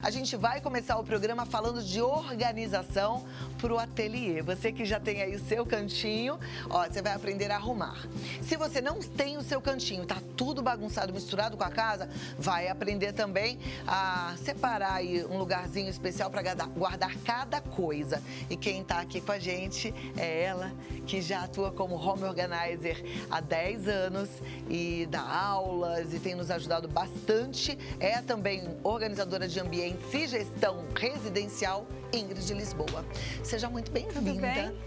A gente vai começar o programa falando de organização para o ateliê. Você que já tem aí o seu cantinho, ó, você vai aprender a arrumar. Se você não tem o seu cantinho, tá tudo bagunçado, misturado com a casa, vai aprender também a separar aí um lugarzinho especial para guardar cada coisa. E quem tá aqui com a gente é ela, que já atua como home organizer há 10 anos e dá aulas e tem nos ajudado bastante. É também organizadora de ambiente e gestão residencial, Ingrid de Lisboa. Seja muito bem-vinda. Tudo bem?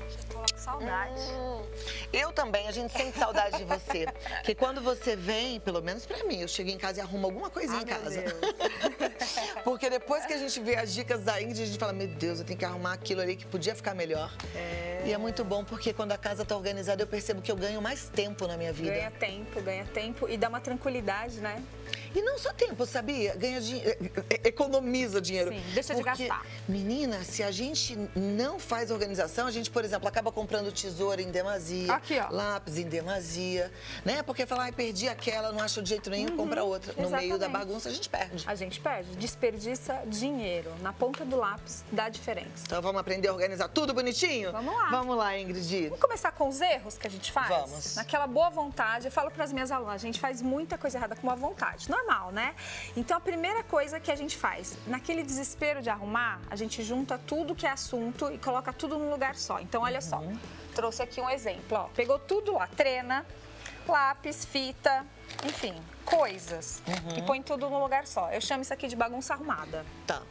Já tô lá com saudade. Eu também, a gente sente saudade de você. Porque quando você vem, pelo menos pra mim, eu chego em casa e arrumo alguma coisinha em casa. Porque depois que a gente vê as dicas da Ingrid, a gente fala, meu Deus, eu tenho que arrumar aquilo ali que podia ficar melhor. E é muito bom porque quando a casa tá organizada, eu percebo que eu ganho mais tempo na minha vida. Ganha tempo e dá uma tranquilidade, né? E não só tempo, sabia? Ganha dinheiro, economiza dinheiro. Sim, deixa de gastar. Menina, se a gente não faz organização, a gente, por exemplo, acaba comprando tesoura em demasia, aqui, ó, lápis em demasia, né? Porque fala, ai, perdi aquela, não acho de jeito nenhum, compra outra. No meio da bagunça, a gente perde. A gente perde, desperdiça dinheiro. Na ponta do lápis dá diferença. Então vamos aprender a organizar tudo bonitinho? Vamos lá. Vamos lá, Ingrid. Vamos começar com os erros que a gente faz? Vamos. Naquela boa vontade, eu falo para as minhas alunas, a gente faz muita coisa errada com boa vontade. Normal, né? Então, a primeira coisa que a gente faz, naquele desespero de arrumar, a gente junta tudo que é assunto e coloca tudo num lugar só. Então, olha só, trouxe aqui um exemplo, ó. Pegou tudo lá, trena, lápis, fita, enfim, coisas. E põe tudo num lugar só. Eu chamo isso aqui de bagunça arrumada. Tá.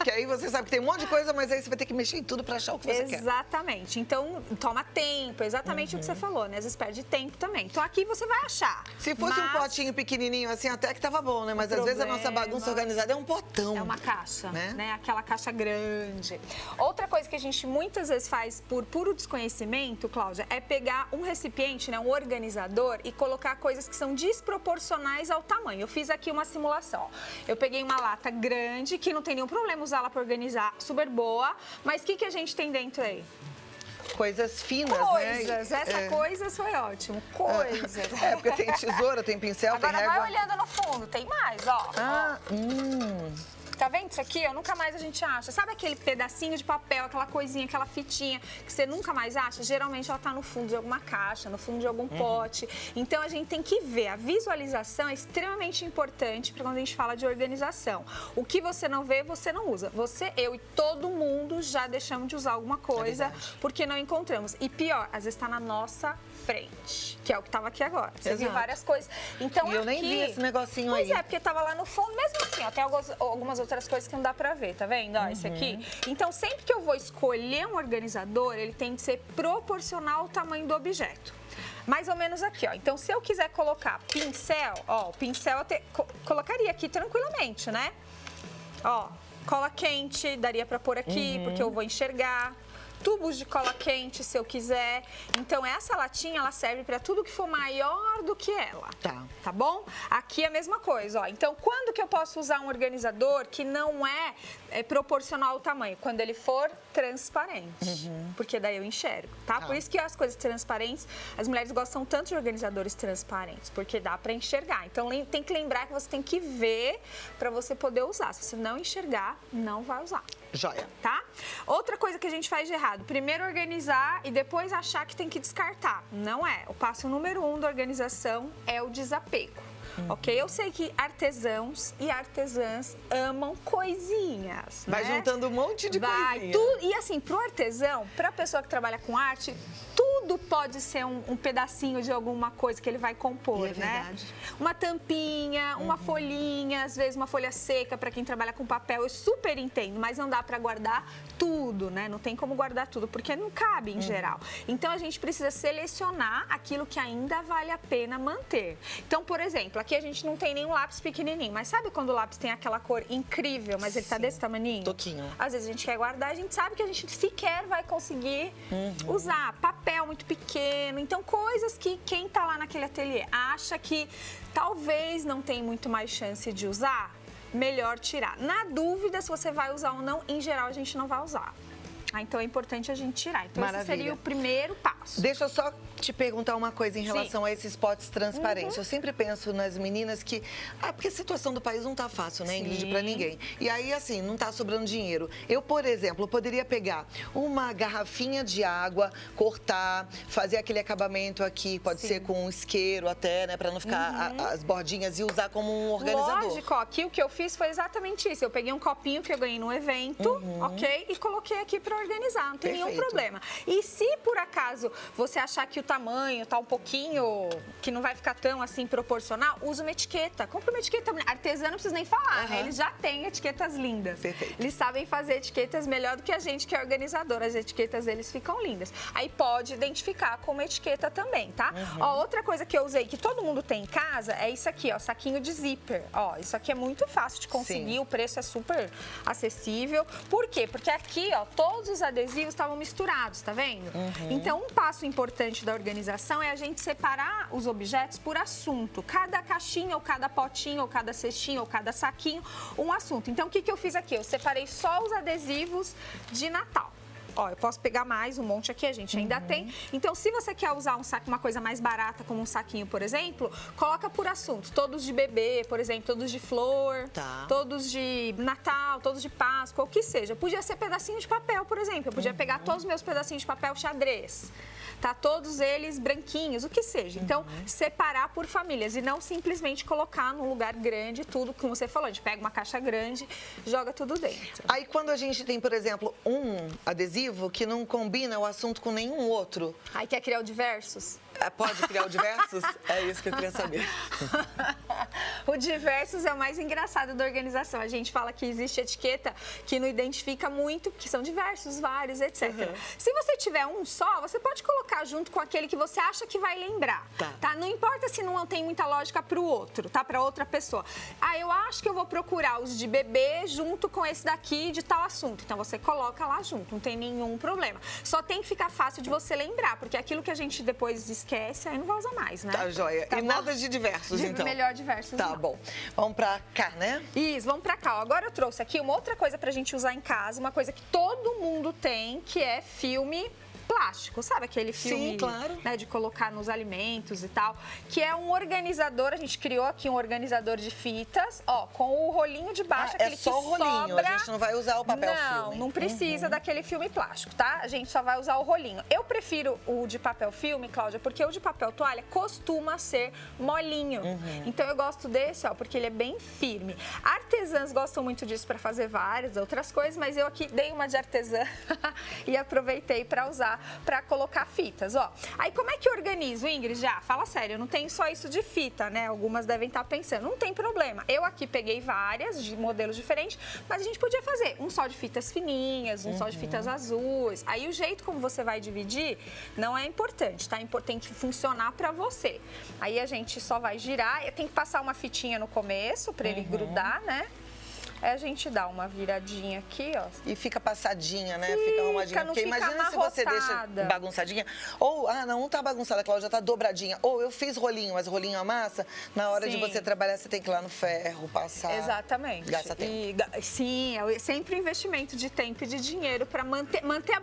Que aí você sabe que tem um monte de coisa, mas aí você vai ter que mexer em tudo pra achar o que você quer. Exatamente. Então, toma tempo. Exatamente o que você falou, né? Às vezes perde tempo também. Então, aqui você vai achar. Se fosse um potinho pequenininho assim, até que tava bom, né? Mas às vezes a nossa bagunça organizada é um potão. É uma caixa, né? Aquela caixa grande. Outra coisa que a gente muitas vezes faz por puro desconhecimento, Cláudia, é pegar um recipiente, né? Um organizador e colocar coisas que são desproporcionais ao tamanho. Eu fiz aqui uma simulação. Ó. Eu peguei uma lata grande, que não tem nenhum problema usá-la para organizar, super boa. Mas o que a gente tem dentro aí? Coisas finas, coisas, né? Essa coisas foi ótimo. Coisas. É, porque tem tesoura, tem pincel, agora tem régua. Agora vai olhando no fundo, tem mais, ó. Tá vendo isso aqui? Ó, nunca mais a gente acha. Sabe aquele pedacinho de papel, aquela coisinha, aquela fitinha que você nunca mais acha? Geralmente ela tá no fundo de alguma caixa, no fundo de algum pote. Então a gente tem que ver. A visualização é extremamente importante para quando a gente fala de organização. O que você não vê, você não usa. Você, eu e todo mundo já deixamos de usar alguma coisa porque não encontramos. E pior, às vezes tá na nossa frente, que é o que tava aqui agora. Você viu várias coisas. Então, e eu nem vi esse negocinho aí. Pois é, porque tava lá no fundo, mesmo assim, ó, tem algumas outras coisas que não dá pra ver, tá vendo? Ó, esse aqui. Então, sempre que eu vou escolher um organizador, ele tem que ser proporcional ao tamanho do objeto. Mais ou menos aqui, ó. Então, se eu quiser colocar pincel, ó, o pincel eu colocaria aqui tranquilamente, né? Ó, cola quente, daria pra pôr aqui, porque eu vou enxergar. Tubos de cola quente, se eu quiser. Então, essa latinha, ela serve para tudo que for maior do que ela. Tá bom? Aqui é a mesma coisa, ó. Então, quando que eu posso usar um organizador que não é proporcional ao tamanho? Quando ele for transparente. Porque daí eu enxergo, tá? Por isso que as coisas transparentes, as mulheres gostam tanto de organizadores transparentes, porque dá para enxergar. Então, tem que lembrar que você tem que ver para você poder usar. Se você não enxergar, não vai usar. Joia. Tá? Outra coisa que a gente faz de errado, primeiro organizar e depois achar que tem que descartar. Não é. O passo número 1 da organização é o desapego. Ok? Eu sei que artesãos e artesãs amam coisinhas. Vai juntando um monte de coisinha. E assim, pro artesão, pra pessoa que trabalha com arte, tudo pode ser um pedacinho de alguma coisa que ele vai compor, né? Verdade. Uma tampinha, uma folhinha, às vezes uma folha seca para quem trabalha com papel, eu super entendo, mas não dá para guardar tudo, né? Não tem como guardar tudo, porque não cabe em geral. Então a gente precisa selecionar aquilo que ainda vale a pena manter. Então, por exemplo, aqui a gente não tem nenhum lápis pequenininho, mas sabe quando o lápis tem aquela cor incrível, mas ele tá desse tamaninho? Toquinho. Às vezes a gente quer guardar, a gente sabe que a gente sequer vai conseguir usar. Papel muito pequeno, então coisas que quem tá lá naquele ateliê acha que talvez não tem muito mais chance de usar, melhor tirar. Na dúvida se você vai usar ou não, em geral a gente não vai usar. Então é importante a gente tirar. Então Maravilha. esse seria o primeiro passo. Deixa eu só te perguntar uma coisa em relação a esses potes transparentes. Uhum. Eu sempre penso nas meninas que... porque a situação do país não tá fácil, né, Ingrid, Sim. pra ninguém. E aí, assim, não tá sobrando dinheiro. Eu, por exemplo, poderia pegar uma garrafinha de água, cortar, fazer aquele acabamento aqui, pode Sim. ser com um isqueiro até, né, pra não ficar as bordinhas, e usar como um organizador. Lógico, ó, aqui o que eu fiz foi exatamente isso. Eu peguei um copinho que eu ganhei no evento, ok? E coloquei aqui para organizar, não tem nenhum Perfeito. problema. E se por acaso você achar que o tamanho tá um pouquinho, que não vai ficar tão assim proporcional, usa uma etiqueta. Compra uma etiqueta artesã, não precisa nem falar, né? Eles já têm etiquetas lindas. Perfeito. Eles sabem fazer etiquetas melhor do que a gente que é organizadora. As etiquetas deles ficam lindas. Aí pode identificar como etiqueta também, tá? Ó, outra coisa que eu usei, que todo mundo tem em casa, é isso aqui, ó, saquinho de zíper. Ó, isso aqui é muito fácil de conseguir, Sim. o preço é super acessível. Por quê? Porque aqui, ó, todos os adesivos estavam misturados, tá vendo? Então, um passo importante da organização é a gente separar os objetos por assunto. Cada caixinha, ou cada potinho, ou cada cestinho, ou cada saquinho, um assunto. Então, o que eu fiz aqui? Eu separei só os adesivos de Natal. Ó, eu posso pegar mais um monte aqui, a gente ainda tem. Então, se você quer usar um saco, uma coisa mais barata, como um saquinho, por exemplo, coloca por assunto. Todos de bebê, por exemplo, todos de flor, todos de Natal, todos de Páscoa, o que seja. Podia ser pedacinho de papel, por exemplo. Eu podia pegar todos os meus pedacinhos de papel xadrez. Tá? Todos eles branquinhos, o que seja. Então, separar por famílias e não simplesmente colocar num lugar grande tudo, como você falou, a gente pega uma caixa grande, joga tudo dentro. Aí, quando a gente tem, por exemplo, um adesivo que não combina o assunto com nenhum outro, Aí quer criar o diversos? pode criar o diversos? É isso que eu queria saber. O diversos é o mais engraçado da organização. A gente fala que existe etiqueta que não identifica muito, que são diversos, vários, etc. Se você tiver um só, você pode colocar junto com aquele que você acha que vai lembrar. Tá? Não importa se não tem muita lógica para o outro, tá? Para outra pessoa. Ah, eu acho que eu vou procurar os de bebê junto com esse daqui de tal assunto. Então você coloca lá junto, não tem nenhum problema. Só tem que ficar fácil de você lembrar, porque aquilo que a gente depois esquece, aí não vai usar mais, né? Tá, joia. Tá e bom? nada de diversos, então? Melhor diversos, Tá não. bom. Vamos pra cá, né? Isso, vamos pra cá. Ó, agora eu trouxe aqui uma outra coisa pra gente usar em casa, uma coisa que todo mundo tem, que é filme plástico, sabe aquele filme, Sim, claro. né, de colocar nos alimentos e tal, que é um organizador, a gente criou aqui um organizador de fitas, ó, com o rolinho de baixo, aquele É só o que rolinho, sobra. a gente não vai usar o papel Não, filme. não precisa daquele filme plástico, tá? A gente só vai usar o rolinho. Eu prefiro o de papel filme, Cláudia, porque o de papel toalha costuma ser molinho. Então eu gosto desse, ó, porque ele é bem firme. Artesãs gostam muito disso para fazer várias outras coisas, mas eu aqui dei uma de artesã e aproveitei para usar para colocar fitas, ó. Aí como é que eu organizo, Ingrid? Já, fala sério, eu não tenho só isso de fita, né? Algumas devem estar pensando, não tem problema. Eu aqui peguei várias de modelos diferentes, mas a gente podia fazer um só de fitas fininhas, um só de fitas azuis. Aí o jeito como você vai dividir não é importante, tá? Tem que funcionar para você. Aí a gente só vai girar, tem que passar uma fitinha no começo para ele grudar, né? Aí a gente dá uma viradinha aqui, ó. E fica passadinha, né? Fica arrumadinha. não Porque fica imagina se você deixa amarrotada. bagunçadinha. Ou, não tá bagunçada, a Cláudia tá dobradinha. Ou eu fiz rolinho, mas rolinho amassa. Na hora de Sim. você trabalhar, você tem que ir lá no ferro, passar. Exatamente. Gasta tempo. Sim, é sempre investimento de tempo e de dinheiro para manter a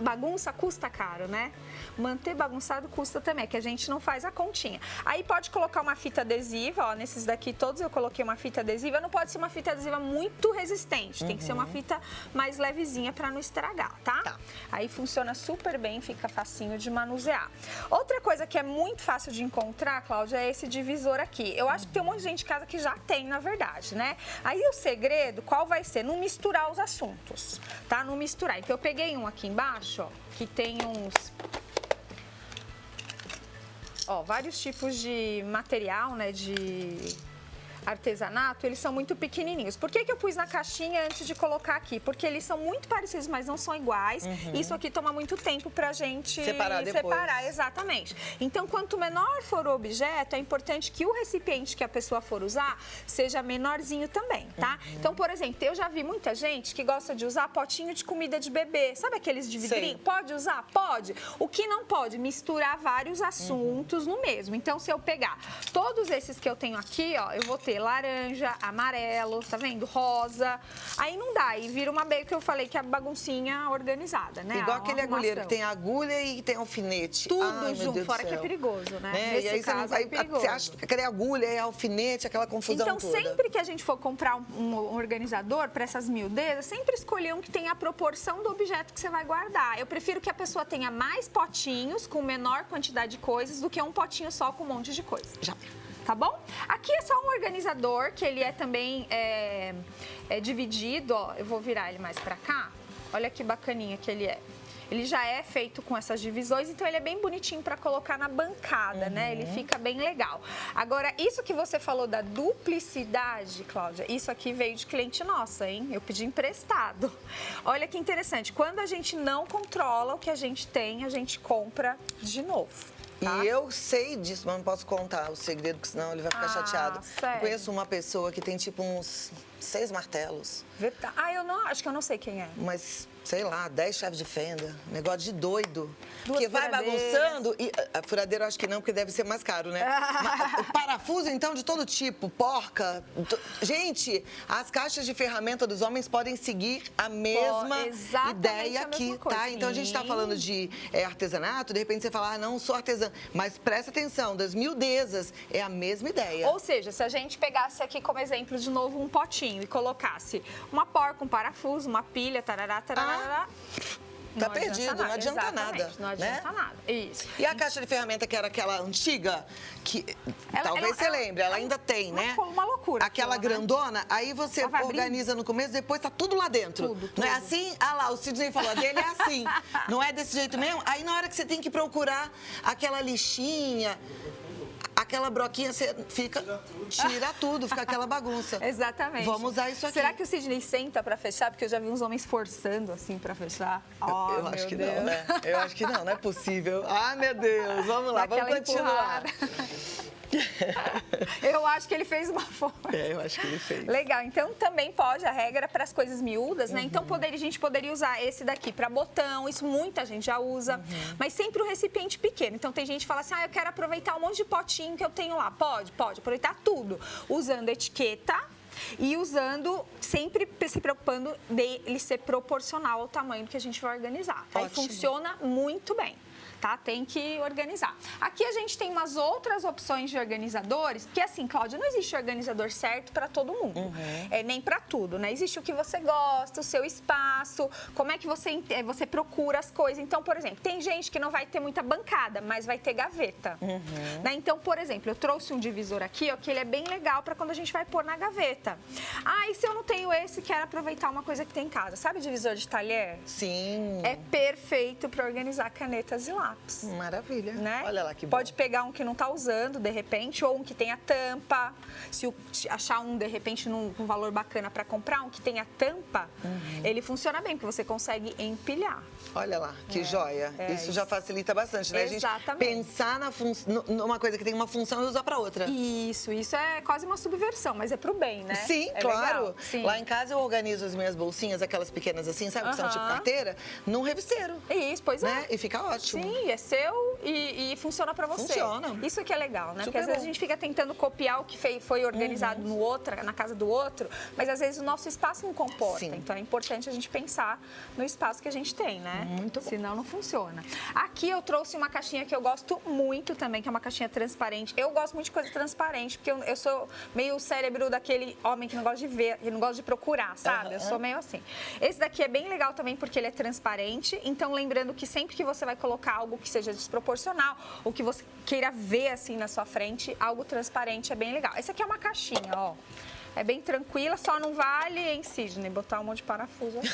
bagunça custa caro, né? Manter bagunçado custa também, que a gente não faz a continha. Aí pode colocar uma fita adesiva, ó, nesses daqui todos eu coloquei uma fita adesiva. Não pode ser uma fita adesiva muito resistente, tem que ser uma fita mais levezinha para não estragar, tá? Aí funciona super bem, fica facinho de manusear. Outra coisa que é muito fácil de encontrar, Cláudia, é esse divisor aqui. Eu acho que tem um monte de gente em casa que já tem, na verdade, né? Aí o segredo, qual vai ser? Não misturar os assuntos, tá? Não misturar. Então eu peguei um aqui embaixo, ó, que tem uns... Ó, vários tipos de material, né, de artesanato, eles são muito pequenininhos. Por que eu pus na caixinha antes de colocar aqui? Porque eles são muito parecidos, mas não são iguais. Isso aqui toma muito tempo pra gente Separar depois. Exatamente. Então, quanto menor for o objeto, é importante que o recipiente que a pessoa for usar seja menorzinho também, tá? Então, por exemplo, eu já vi muita gente que gosta de usar potinho de comida de bebê. Sabe aqueles de vidrinho? Sei. Pode usar? Pode. O que não pode? Misturar vários assuntos no mesmo. Então, se eu pegar todos esses que eu tenho aqui, ó, eu vou ter ter laranja, amarelo, tá vendo? Rosa. Aí não dá, e vira uma meio que eu falei que é a baguncinha organizada, né? Igual aquele arrumação. agulheiro que tem agulha e tem alfinete. Tudo Ai, meu junto, Deus do fora que é céu. perigoso, né? Né? Nesse E aí caso, aí é perigoso. você acha que cadê a agulha, é alfinete, aquela confusão Então, toda. sempre que a gente for comprar um organizador para essas miudezas, sempre escolher um que tenha a proporção do objeto que você vai guardar. Eu prefiro que a pessoa tenha mais potinhos com menor quantidade de coisas do que um potinho só com um monte de coisa. Já. Tá bom? Aqui é só um organizador, que ele é também dividido, ó. Eu vou virar ele mais pra cá. Olha que bacaninha que ele é. Ele já é feito com essas divisões, então ele é bem bonitinho para colocar na bancada, né? Ele fica bem legal. Agora, isso que você falou da duplicidade, Cláudia, isso aqui veio de cliente nossa, hein? Eu pedi emprestado. Olha que interessante, quando a gente não controla o que a gente tem, a gente compra de novo. Tá? E eu sei disso, mas não posso contar o segredo, porque senão ele vai ficar chateado. Sério? Eu conheço uma pessoa que tem tipo uns 6 martelos, Verdade. Acho que eu não sei quem é. mas sei lá, 10 chaves de fenda, negócio de doido. Duas que vai furadeiras. bagunçando e a furadeira eu acho que não, porque deve ser mais caro, né? Mas, parafuso então de todo tipo, porca. Gente, as caixas de ferramenta dos homens podem seguir a mesma exatamente ideia a aqui, mesma coisa. tá? Então a gente tá Sim. falando de artesanato, de repente você fala, não sou artesã, mas presta atenção, das miudezas é a mesma ideia. Ou seja, se a gente pegasse aqui como exemplo de novo um potinho e colocasse uma porca, um parafuso, uma pilha, tarará, tarará, Tá perdido, não adianta Exatamente, nada. Não adianta nada. Isso. E a caixa de ferramenta, que era aquela antiga, que talvez você lembre, ela ainda tem, né? Uma loucura. Aquela aquilo, né? grandona, aí você Ela vai organiza no começo, depois tá tudo lá dentro. Tudo. Não é assim? Ah lá, o Sidney falou, a dele é assim. Não é desse jeito mesmo? Aí na hora que você tem que procurar aquela lixinha, aquela broquinha, você tira tudo, fica aquela bagunça. Exatamente. Vamos usar isso aqui. Será que o Sidney senta pra fechar? Porque eu já vi uns homens forçando assim pra fechar. Eu acho que não, né? Eu acho que não é possível. Ai, meu Deus, vamos lá, vamos continuar. Eu acho que ele fez uma forma. Eu acho que ele fez. Legal, então também pode a regra para as coisas miúdas, né? Então a gente poderia usar esse daqui para botão, isso muita gente já usa, mas sempre o recipiente pequeno. Então tem gente que fala assim, eu quero aproveitar um monte de potinho que eu tenho lá. Pode aproveitar tudo, usando etiqueta e usando, sempre se preocupando dele ser proporcional ao tamanho que a gente vai organizar. Aí Ótimo. funciona muito bem. Tá? Tem que organizar. Aqui a gente tem umas outras opções de organizadores, porque assim, Cláudia, não existe organizador certo para todo mundo, nem para tudo, né? Existe o que você gosta, o seu espaço, como é que você procura as coisas. Então, por exemplo, tem gente que não vai ter muita bancada, mas vai ter gaveta. Né? Então, por exemplo, eu trouxe um divisor aqui, ó, que ele é bem legal para quando a gente vai pôr na gaveta. E se eu não tenho esse, quero aproveitar uma coisa que tem em casa. Sabe o divisor de talher? Sim. É perfeito para organizar canetas e lápis. Maravilha. Né? Olha lá que bom. Pode pegar um que não está usando, de repente, ou um que tenha tampa. Se achar um, de repente, num valor bacana para comprar, um que tenha tampa, ele funciona bem, porque você consegue empilhar. Olha lá, que joia. Isso já facilita bastante, né? Exatamente. A gente pensar numa coisa que tem uma função e usar para outra. Isso é quase uma subversão, mas é pro bem, né? Sim, é claro. Legal. Sim. Lá em casa eu organizo as minhas bolsinhas, aquelas pequenas assim, sabe? Que são tipo carteira, num revisteiro. Isso, pois né? é. E fica ótimo. Sim, é seu e funciona pra você. Funciona. Isso que é legal, né? Super Porque às vezes bom. a gente fica tentando copiar o que foi organizado na casa do outro, mas às vezes o nosso espaço não comporta. Sim. Então é importante a gente pensar no espaço que a gente tem, né? Muito bom. Senão não funciona. Aqui eu trouxe uma caixinha que eu gosto muito também, que é uma caixinha transparente. Eu gosto muito de coisa transparente, porque eu sou meio o cérebro daquele homem que não gosta de ver, que não gosta de procurar, sabe? Eu sou meio assim. Esse daqui é bem legal também porque ele é transparente, então lembrando que sempre que você vai colocar algo que seja desproporcional, ou que você queira ver assim na sua frente, algo transparente é bem legal. Esse aqui é uma caixinha, ó. É bem tranquila, só não vale em Sidney botar um monte de parafuso aqui.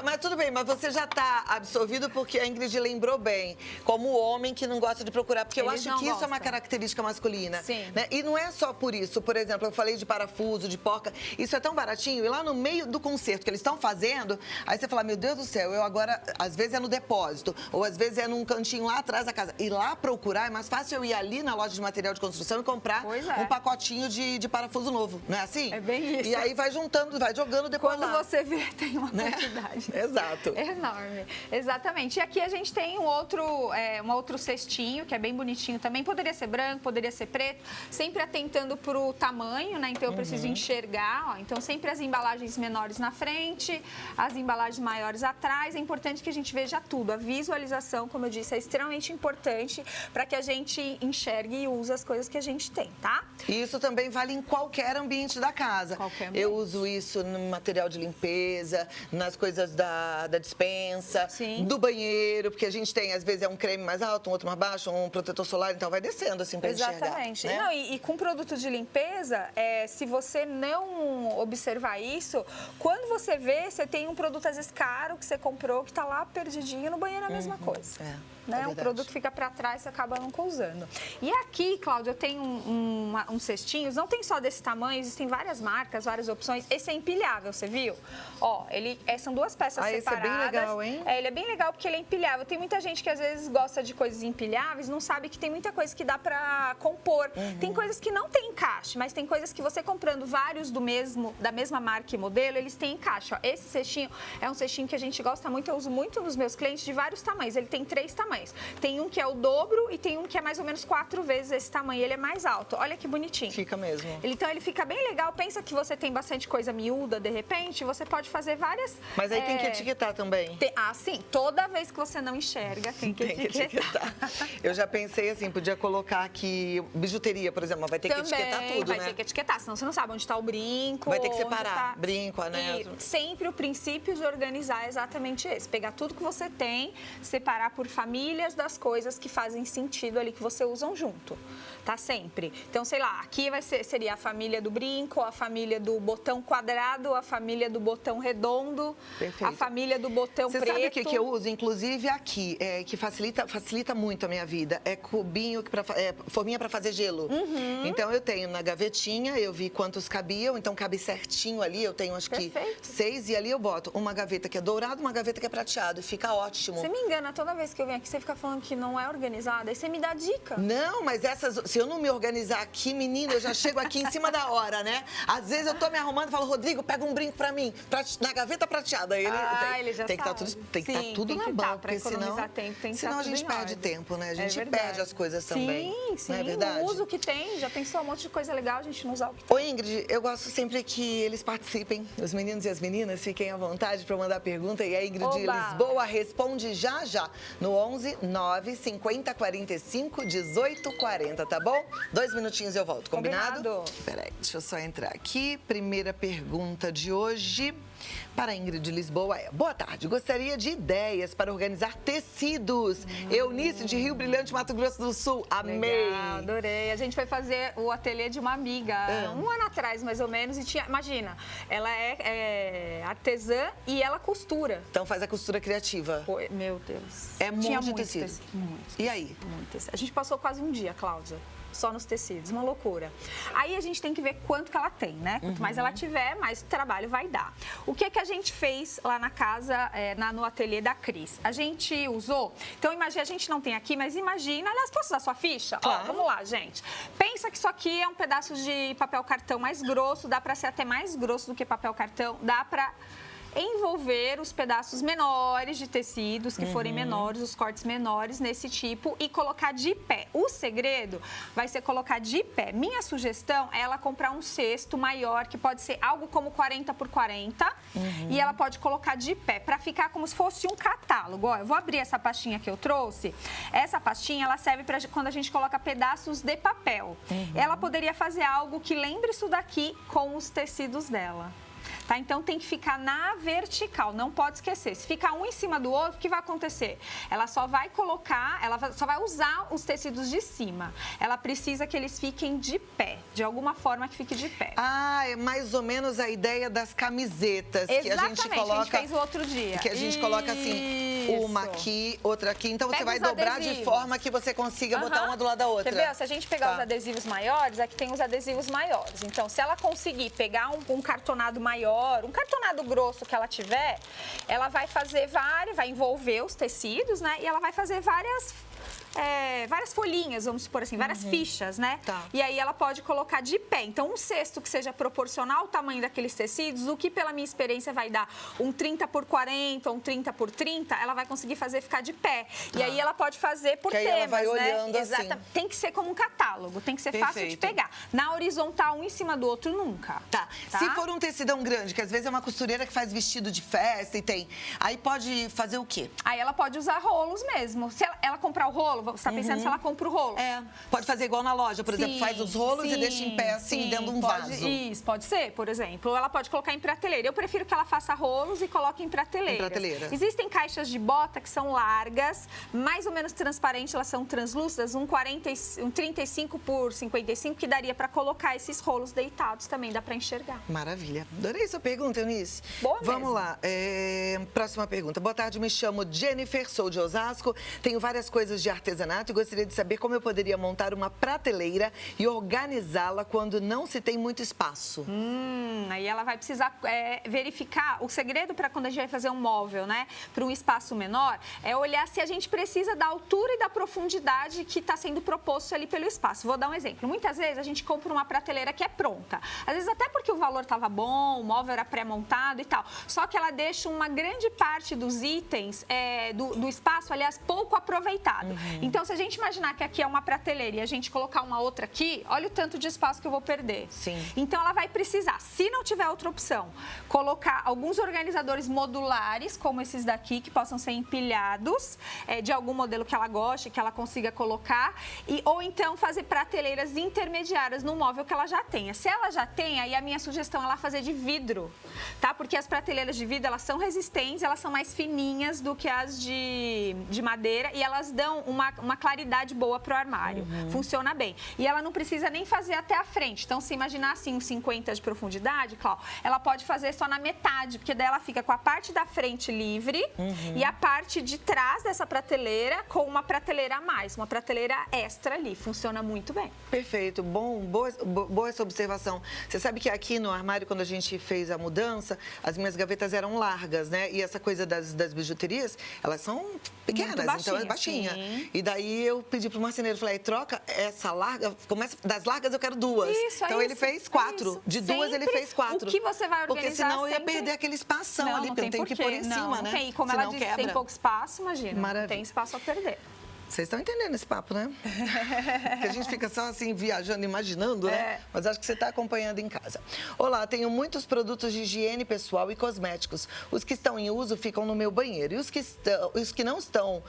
Mas tudo bem, mas você já está absorvido porque a Ingrid lembrou bem, como o homem que não gosta de procurar, porque eu Eles acho não que isso é uma gostam. característica masculina. Sim. Né? E não é só por isso, por exemplo, eu falei de parafuso, de porca, isso é tão baratinho, e lá no meio do concerto que eles estão fazendo, aí você fala, meu Deus do céu, eu agora, às vezes é no depósito, ou às vezes é num cantinho lá atrás da casa. E lá procurar, é mais fácil eu ir ali na loja de material de construção e comprar Pois é. um pacotinho de parafuso novo, não é assim? É bem isso. E aí vai juntando, vai jogando depois Quando lá. você vê, tem uma Né? quantidade. embalagens. Exato. Enorme, exatamente. E aqui a gente tem um outro cestinho, que é bem bonitinho também. Poderia ser branco, poderia ser preto, sempre atentando pro tamanho, né? Então eu preciso enxergar, ó. Então sempre as embalagens menores na frente, as embalagens maiores atrás. É importante que a gente veja tudo. A visualização, como eu disse, é extremamente importante para que a gente enxergue e use as coisas que a gente tem, tá? E isso também vale em qualquer ambiente da casa. Qualquer ambiente. Eu uso isso no material de limpeza, nas coisas da dispensa, Sim. do banheiro, porque a gente tem, às vezes, um creme mais alto, um outro mais baixo, um protetor solar, então vai descendo assim pra Exatamente. enxergar. Né? Não, e com produto de limpeza, se você não observar isso, quando você vê, você tem um produto às vezes caro que você comprou, que tá lá perdidinho no banheiro, é a mesma coisa. Né? O produto fica para trás, você acaba nunca usando. E aqui, Cláudia, eu tenho uns cestinhos, não tem só desse tamanho, existem várias marcas, várias opções. Esse é empilhável, você viu? Ó, são duas peças separadas. Esse é bem legal, hein? Ele é bem legal porque ele é empilhável. Tem muita gente que às vezes gosta de coisas empilháveis, não sabe que tem muita coisa que dá para compor. Tem coisas que não tem encaixe, mas tem coisas que você comprando vários da mesma marca e modelo, eles têm encaixe. Ó, esse cestinho é um cestinho que a gente gosta muito, eu uso muito nos meus clientes de vários tamanhos. Ele tem 3 tamanhos. Tem um que é o dobro e tem um que é mais ou menos 4 vezes esse tamanho. Ele é mais alto. Olha que bonitinho. Fica mesmo. Então ele fica bem legal. Pensa que você tem bastante coisa miúda, de repente, você pode fazer várias... Mas aí tem que etiquetar também. Sim. Toda vez que você não enxerga, tem que etiquetar. Eu já pensei assim, podia colocar aqui bijuteria, por exemplo, mas vai ter que etiquetar tudo, vai né? ter que etiquetar, senão você não sabe onde está o brinco. Vai ter que separar brinco, anel. E sempre o princípio de organizar é exatamente esse. Pegar tudo que você tem, separar por famílias das coisas que fazem sentido ali, que você usam junto, tá? Sempre. Então, sei lá, aqui seria a família do brinco, a família do botão quadrado, a família do botão redondo, Perfeito. a família do botão preto. Você sabe o que eu uso? Inclusive aqui, que facilita muito a minha vida. É cubinho, forminha para fazer gelo. Então, eu tenho na gavetinha, eu vi quantos cabiam, então cabe certinho ali. Eu tenho acho que 6 e ali eu boto uma gaveta que é dourado, uma gaveta que é prateado. E fica ótimo. Você me engana, toda vez que eu venho aqui, você fica falando que não é organizada, aí você me dá dica. Não, mas se eu não me organizar aqui, menina, eu já chego aqui em cima da hora, né? Às vezes eu tô me arrumando e falo, Rodrigo, pega um brinco pra mim, na gaveta prateada. Ele já tem que sabe. Tem que estar tudo na mão, porque senão, tempo, tem que senão a gente perde tempo, né? A gente perde as coisas também. Sim, não é verdade? Não usa o que tem, já pensou um monte de coisa legal, a gente não usa o que tem. Ô Ingrid, eu gosto sempre que eles participem, os meninos e as meninas, fiquem à vontade para mandar pergunta e a Ingrid de Lisboa responde já no 11 9 50 45 18 40, tá bom? 2 minutinhos eu volto, combinado? Peraí, deixa eu só entrar aqui. Primeira pergunta de hoje para a Ingrid de Lisboa é: boa tarde, gostaria de ideias para organizar tecidos. Eunice de Rio Brilhante, Mato Grosso do Sul. Amei! Legal, adorei. A gente foi fazer o ateliê de uma amiga um ano atrás, mais ou menos, e tinha, imagina, ela é artesã e ela costura. Então faz a costura criativa. Pô, meu Deus. É muito tecido. E aí? Muito tecido. A gente passou quase um dia, Cláudia, só nos tecidos, uma loucura. Aí a gente tem que ver quanto que ela tem, né? Quanto mais ela tiver, mais trabalho vai dar. O que a gente fez lá na casa, no ateliê da Cris? A gente usou, então imagina, a gente não tem aqui, mas imagina, aliás, posso usar sua ficha? Claro. Ó, vamos lá, gente. Pensa que isso aqui é um pedaço de papel cartão mais grosso, dá pra ser até mais grosso do que papel cartão, dá pra envolver os pedaços menores de tecidos, que forem menores, os cortes menores nesse tipo e colocar de pé. O segredo vai ser colocar de pé. Minha sugestão é ela comprar um cesto maior, que pode ser algo como 40 por 40, e ela pode colocar de pé, para ficar como se fosse um catálogo. Ó, eu vou abrir essa pastinha que eu trouxe. Essa pastinha, ela serve para quando a gente coloca pedaços de papel. Ela poderia fazer algo que lembre isso daqui com os tecidos dela. Tá? Então tem que ficar na vertical, não pode esquecer. Se ficar um em cima do outro, o que vai acontecer? Ela só vai colocar, só vai usar os tecidos de cima. Ela precisa que eles fiquem de pé, de alguma forma que fique de pé. Ah, é mais ou menos a ideia das camisetas. Exatamente, que a gente coloca. A gente fez o outro dia. Que a gente coloca assim, uma aqui, outra aqui. Então você vai dobrar de forma que você consiga botar uma do lado da outra. Quer ver? Se a gente pegar os adesivos maiores, aqui tem os adesivos maiores. Então, se ela conseguir pegar um cartonado maior, um cartonado grosso que ela tiver, ela vai fazer vai envolver os tecidos, né? E ela vai fazer várias várias folhinhas, vamos supor assim, várias fichas, né? Tá. E aí ela pode colocar de pé. Então, um cesto que seja proporcional ao tamanho daqueles tecidos, o que pela minha experiência vai dar um 30 por 40 ou um 30 por 30, ela vai conseguir fazer ficar de pé. E aí ela pode fazer por Que aí temas, ela vai olhando né? assim. Tem que ser como um catálogo, tem que ser fácil de Perfeito. pegar. Na horizontal, um em cima do outro, nunca. Tá. Se for um tecidão grande, que às vezes é uma costureira que faz vestido de festa e tem, aí pode fazer o quê? Aí ela pode usar rolos mesmo. Se ela comprar o rolo, você está pensando se ela compra o rolo. Pode fazer igual na loja, por exemplo, faz os rolos e deixa em pé assim, dentro de um vaso. Isso, pode ser, por exemplo. Ou ela pode colocar em prateleira. Eu prefiro que ela faça rolos e coloque em prateleira. Existem caixas de bota que são largas, mais ou menos transparentes, elas são translúcidas, um 35 por 55, que daria para colocar esses rolos deitados também, dá para enxergar. Maravilha. Adorei sua pergunta, Eunice. Boa Vamos mesmo. lá. Próxima pergunta. Boa tarde, me chamo Jennifer, sou de Osasco, tenho várias coisas de artesanato e gostaria de saber como eu poderia montar uma prateleira e organizá-la quando não se tem muito espaço. Aí ela vai precisar verificar. O segredo para quando a gente vai fazer um móvel, né, para um espaço menor, é olhar se a gente precisa da altura e da profundidade que está sendo proposto ali pelo espaço. Vou dar um exemplo. Muitas vezes a gente compra uma prateleira que é pronta. Às vezes até porque o valor estava bom, o móvel era pré-montado e tal. Só que ela deixa uma grande parte dos itens do espaço, aliás, pouco aproveitado. Então, se a gente imaginar que aqui é uma prateleira e a gente colocar uma outra aqui, olha o tanto de espaço que eu vou perder. Sim. Então, ela vai precisar, se não tiver outra opção, colocar alguns organizadores modulares, como esses daqui, que possam ser empilhados, de algum modelo que ela goste, que ela consiga colocar, ou então fazer prateleiras intermediárias no móvel que ela já tenha. Se ela já tem, aí a minha sugestão é ela fazer de vidro, tá? Porque as prateleiras de vidro, elas são resistentes, elas são mais fininhas do que as de madeira e elas dão uma claridade boa pro armário. Funciona bem. E ela não precisa nem fazer até a frente. Então, se imaginar assim, uns 50 de profundidade, Cláudia, ela pode fazer só na metade, porque daí ela fica com a parte da frente livre e a parte de trás dessa prateleira com uma prateleira a mais, uma prateleira extra ali. Funciona muito bem. Perfeito, boa essa observação. Você sabe que aqui no armário, quando a gente fez a mudança, as minhas gavetas eram largas, né? E essa coisa das bijuterias, elas são pequenas, então é baixinha. Sim. E daí eu pedi pro marceneiro, falei, troca essa larga, das largas eu quero duas. Então ele fez 4, de duas ele fez 4. O que você vai organizar porque senão eu ia sempre... perder aquele espação ali, porque eu tenho que pôr em cima, né? Não tem, como senão ela disse, quebra. tem pouco espaço, imagina, Maravilha. não tem espaço a perder. Vocês estão entendendo esse papo, né? Que a gente fica só assim, viajando, imaginando, né? Mas acho que você está acompanhando em casa. Olá, tenho muitos produtos de higiene pessoal e cosméticos. Os que estão em uso ficam no meu banheiro e os que não estão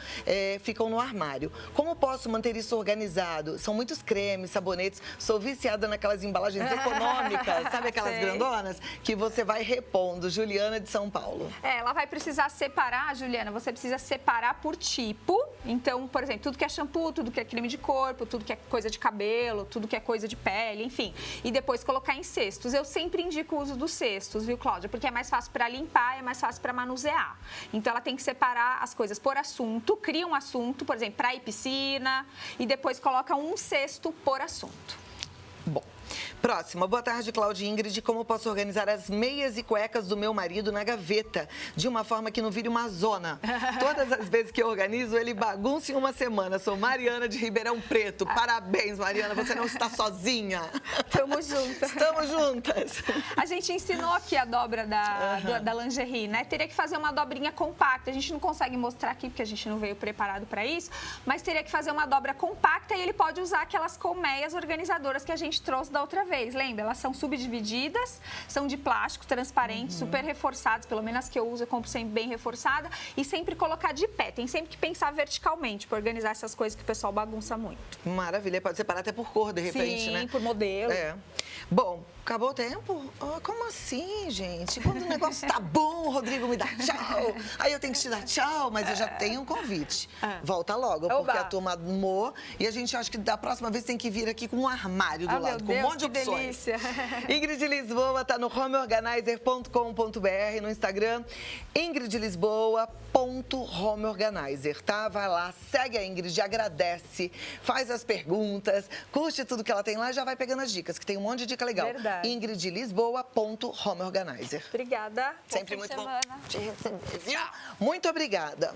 ficam no armário. Como posso manter isso organizado? São muitos cremes, sabonetes. Sou viciada naquelas embalagens econômicas, sabe aquelas grandonas? Que você vai repondo. Juliana de São Paulo. Ela vai precisar separar, Juliana, você precisa separar por tipo. Então, por exemplo, tudo que é shampoo, tudo que é creme de corpo, tudo que é coisa de cabelo, tudo que é coisa de pele, enfim. E depois colocar em cestos. Eu sempre indico o uso dos cestos, viu, Cláudia? Porque é mais fácil para limpar, é mais fácil para manusear. Então, ela tem que separar as coisas por assunto, cria um assunto, por exemplo, para ir piscina, e depois coloca um cesto por assunto. Bom. Próxima. Boa tarde, Cláudia e Ingrid. Como eu posso organizar as meias e cuecas do meu marido na gaveta de uma forma que não vire uma zona? Todas as vezes que eu organizo, ele bagunça em uma semana. Sou Mariana de Ribeirão Preto. Parabéns, Mariana. Você não está sozinha. Tamo juntas. Estamos juntas. A gente ensinou aqui a dobra da lingerie, né? Teria que fazer uma dobrinha compacta. A gente não consegue mostrar aqui porque a gente não veio preparado para isso, mas teria que fazer uma dobra compacta e ele pode usar aquelas colmeias organizadoras que a gente trouxe da outra vez. Lembra? Elas são subdivididas, são de plástico transparente, super reforçadas, pelo menos as que eu uso, eu compro sempre bem reforçada e sempre colocar de pé. Tem sempre que pensar verticalmente para organizar essas coisas que o pessoal bagunça muito. Maravilha. Pode separar até por cor, de repente, Sim, né? Sim, por modelo. Bom, acabou o tempo? Oh, como assim, gente? Quando o negócio tá bom, o Rodrigo me dá tchau. Aí eu tenho que te dar tchau, mas eu já tenho um convite. Volta logo, porque a turma amou. E a gente acha que da próxima vez tem que vir aqui com um armário do lado, com um monte de opções. Delícia. Ingrid Lisboa tá no homeorganizer.com.br, no Instagram, ingridlisboa.homeorganizer, tá? Vai lá, segue a Ingrid, agradece, faz as perguntas, curte tudo que ela tem lá e já vai pegando as dicas, que tem um monte de dica legal. Verdade. ingridlisboa.homeorganizer. Obrigada. Sempre muito bom te receber. Muito obrigada.